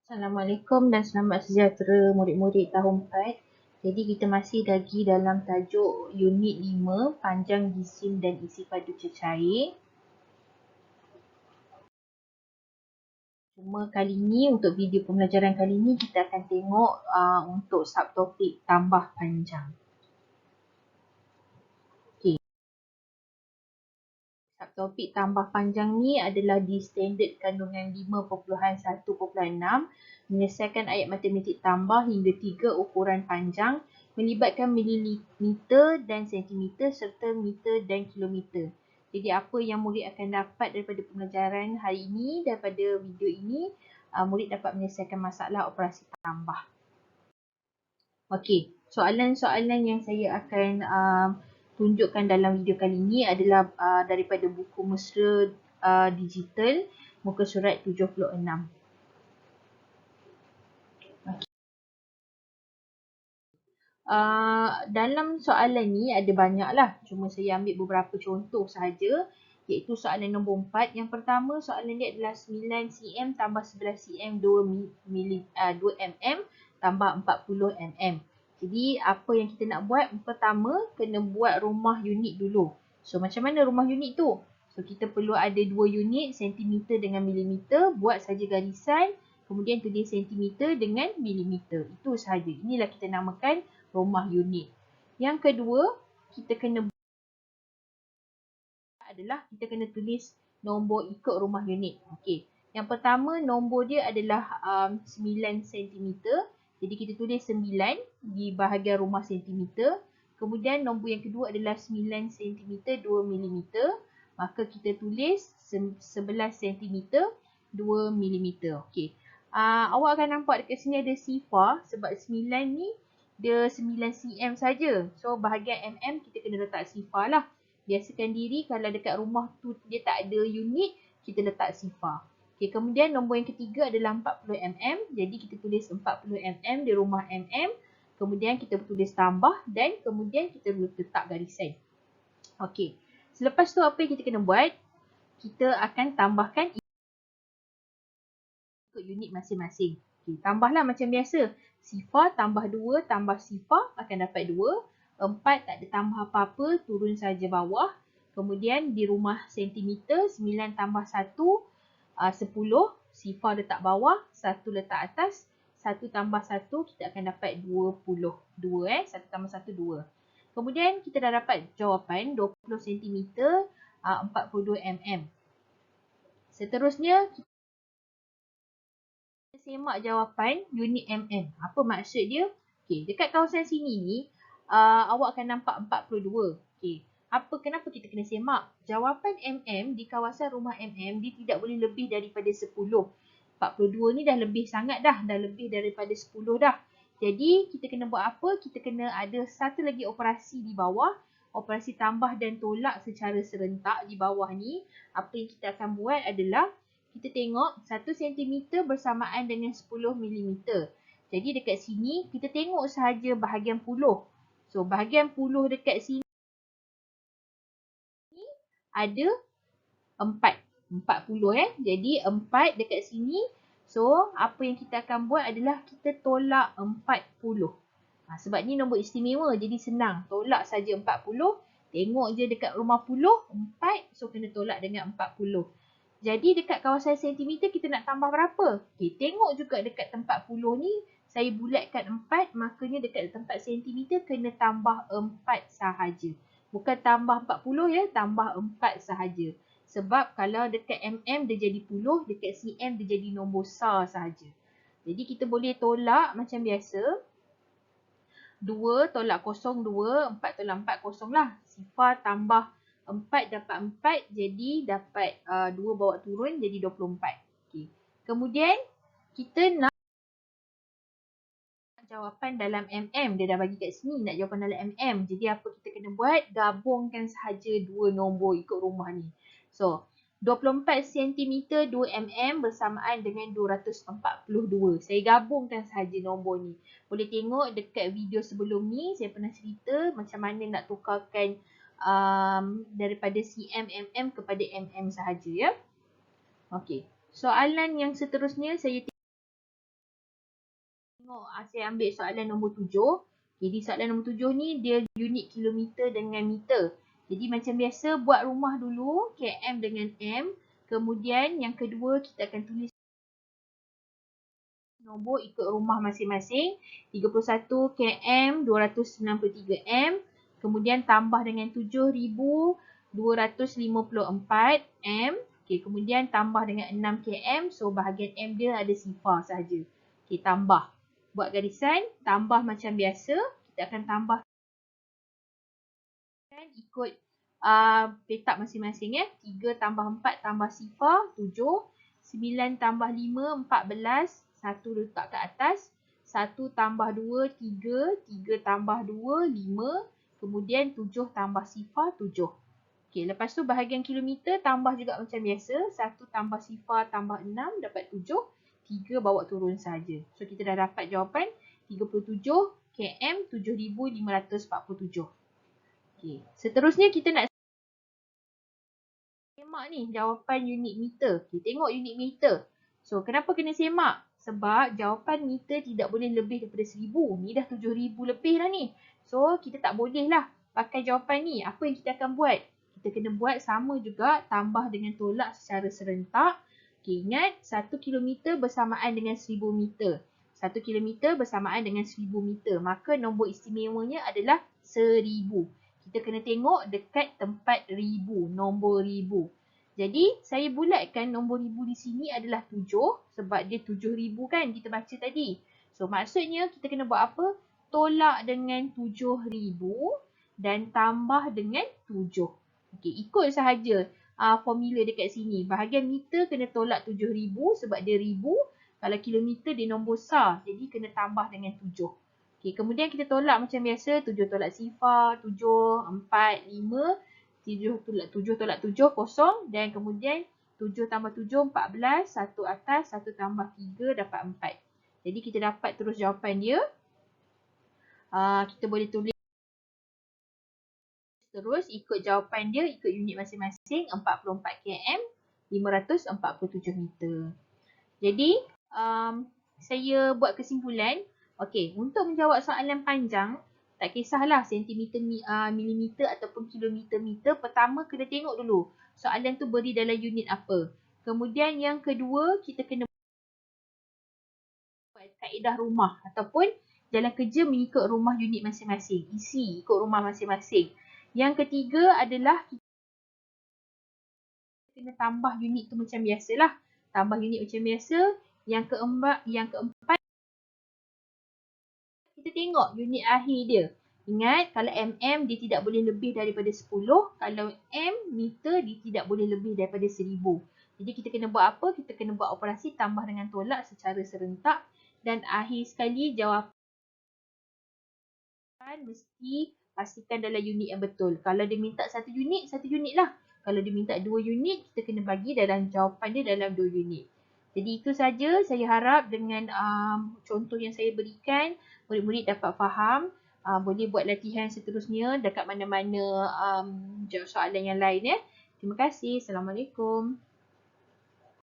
Assalamualaikum dan selamat sejahtera murid-murid tahun 4. Jadi kita masih lagi dalam tajuk unit 5, panjang jisim dan isi padu cecair. Cuma kali ni untuk video pembelajaran kali ni kita akan tengok untuk subtopik tambah panjang. Okey. Subtopik tambah panjang ni adalah di standard kandungan 5.1.6, menyelesaikan ayat matematik tambah hingga 3 ukuran panjang, melibatkan milimeter dan sentimeter serta meter dan kilometer. Jadi apa yang murid akan dapat daripada pembelajaran hari ini, daripada video ini, murid dapat menyelesaikan masalah operasi tambah. Okey, soalan-soalan yang saya akan tunjukkan dalam video kali ini adalah daripada buku mesra digital muka surat 76. Dalam soalan ni ada banyak lah, cuma saya ambil beberapa contoh sahaja, iaitu soalan nombor 4. Yang pertama, soalan dia adalah 9 cm tambah 11 cm 2 mm tambah 40 mm. Jadi apa yang kita nak buat? Pertama, kena buat rumah unit dulu. So macam mana rumah unit tu? So kita perlu ada 2 unit, sentimeter dengan milimeter, buat saja garisan, kemudian tulis sentimeter dengan milimeter. Itu sahaja. Inilah kita namakan rumah unit. Yang kedua, kita kena tulis nombor ikut rumah unit. Okey. Yang pertama, nombor dia adalah 9 cm. Jadi kita tulis 9 di bahagian rumah sentimeter. Kemudian nombor yang kedua adalah 9 cm 2 mm. Maka kita tulis 11 cm 2 mm. Okey. Awak akan nampak dekat sini ada sifar sebab 9 ni dia 9 cm saja. So bahagian mm kita kena letak sifar lah. Biasakan diri kalau dekat rumah tu dia tak ada unit, kita letak sifar. Okay, kemudian nombor yang ketiga adalah 40 mm. Jadi kita tulis 40 mm di rumah mm. Kemudian kita tulis tambah dan kemudian kita letak garisan. Okey. Selepas tu apa yang kita kena buat? Kita akan tambahkan ikut unit masing-masing. Okay, tambahlah macam biasa. Sifar tambah 2 tambah sifar akan dapat 2. 4 tak ada tambah apa-apa, turun saja bawah. Kemudian di rumah sentimeter, 9 tambah 1, 10. Sifar letak bawah, 1 letak atas. 1 tambah 1, kita akan dapat 20. 2 1 tambah 1, 2. Kemudian kita dah dapat jawapan 20 cm, 42 mm. Seterusnya, kita semak jawapan unit mm. Apa maksud dia? Okey, dekat kawasan sini ni, awak akan nampak 42. Okey, kenapa kita kena semak? Jawapan mm di kawasan rumah mm dia tidak boleh lebih daripada 10. 42 ni dah lebih sangat dah lebih daripada 10 dah. Jadi kita kena buat apa? Kita kena ada satu lagi operasi di bawah, operasi tambah dan tolak secara serentak di bawah ni. Apa yang kita akan buat adalah kita tengok 1 cm bersamaan dengan 10 mm. Jadi dekat sini kita tengok sahaja bahagian puluh. So bahagian puluh dekat sini ada 4. 40 Jadi 4 dekat sini. So apa yang kita akan buat adalah kita tolak 40. Sebab ni nombor istimewa jadi senang. Tolak saja 40. Tengok je dekat rumah puluh 4. So kena tolak dengan 40. Jadi dekat kawasan sentimeter kita nak tambah berapa? Okay, tengok juga dekat tempat puluh ni. Saya bulatkan 4. Makanya dekat tempat sentimeter kena tambah 4 sahaja. Bukan tambah 40 ya. Tambah 4 sahaja. Sebab kalau dekat mm dia jadi puluh. Dekat cm dia jadi nombor besar sahaja. Jadi kita boleh tolak macam biasa. 2 tolak kosong 2. 4 tolak 4 kosong lah. Sifar tambah 4 dapat 4, jadi dapat 2 bawa turun jadi 24. Okay. Kemudian kita nak jawapan dalam mm. Dia dah bagi kat sini nak jawapan dalam mm. Jadi apa kita kena buat? Gabungkan sahaja dua nombor ikut rumah ni. So 24 cm 2 mm bersamaan dengan 242. Saya gabungkan sahaja nombor ni. Boleh tengok dekat video sebelum ni saya pernah cerita macam mana nak tukarkan daripada cm mm kepada mm sahaja ya. Okey. Soalan yang seterusnya saya Tengok, saya ambil soalan nombor 7. Jadi soalan nombor 7 ni dia unit kilometer dengan meter. Jadi macam biasa buat rumah dulu, km dengan m. Kemudian yang kedua kita akan tulis nombor ikut rumah masing-masing. 31 km, 293 m. Kemudian tambah dengan 7,254 m. Okay, kemudian tambah dengan 6 km. So bahagian m dia ada sifar sahaja. Okay, tambah. Buat garisan, tambah macam biasa. Kita akan tambah ikut petak masing-masing ya. 3 tambah 4 tambah sifar, 7. 9 tambah 5, 14. 1 letak ke atas. 1 tambah 2, 3. 3 tambah 2, 5. Kemudian 7 tambah sifar, 7. Okey, lepas tu bahagian kilometer tambah juga macam biasa. 1 tambah sifar tambah 6 dapat 7. 3 bawa turun saja. So kita dah dapat jawapan 37 km 7,547. Okey, seterusnya kita nak semak ni jawapan unit meter. Okay, tengok unit meter. So kenapa kena semak? Sebab jawapan meter tidak boleh lebih daripada 1000. Ni dah 7000 lebih dah ni. So kita tak boleh lah pakai jawapan ni. Apa yang kita akan buat? Kita kena buat sama juga, tambah dengan tolak secara serentak. Okay, ingat 1 km bersamaan dengan 1000 meter. 1 km bersamaan dengan 1000 meter. Maka nombor istimewanya adalah 1000. Kita kena tengok dekat tempat ribu, nombor ribu. Jadi saya bulatkan nombor ribu di sini adalah 7 sebab dia 7000 kan kita baca tadi. So maksudnya kita kena buat apa? Tolak dengan 7000 dan tambah dengan 7. Okey, ikut sahaja formula dekat sini. Bahagian meter kena tolak 7000 sebab dia ribu. Kalau kilometer dia nombor besar. Jadi kena tambah dengan 7. Okey, kemudian kita tolak macam biasa. 7 tolak sifar, 7, 4, 5. 7 tolak 7, kosong. Dan kemudian 7 tambah 7, 14. 1 atas, 1 tambah 3 dapat 4. Jadi kita dapat terus jawapan dia. Kita boleh tulis terus ikut jawapan dia, ikut unit masing-masing. 44 km, 547 meter. Jadi saya buat kesimpulan. Okey, untuk menjawab soalan panjang, tak kisahlah sentimeter, milimeter ataupun kilometer, meter. Pertama kena tengok dulu soalan tu beri dalam unit apa. Kemudian yang kedua, kita kena buat kaedah rumah ataupun jalan kerja mengikut rumah unit masing-masing. Isi ikut rumah masing-masing. Yang ketiga adalah kita kena tambah unit tu macam biasalah. Tambah unit macam biasa. Yang keempat kita tengok unit akhir dia. Ingat, kalau mm dia tidak boleh lebih daripada 10. Kalau m meter dia tidak boleh lebih daripada 1000. Jadi kita kena buat apa? Kita kena buat operasi tambah dengan tolak secara serentak. Dan akhir sekali jawapan mesti pastikan dalam unit yang betul. Kalau dia minta 1 unit lah. Kalau dia minta 2 unit, kita kena bagi dalam jawapan dia dalam 2 unit. Jadi itu saja, saya harap dengan contoh yang saya berikan, murid-murid dapat faham. Boleh buat latihan seterusnya dekat mana-mana soalan yang lain ya. Terima kasih. Assalamualaikum.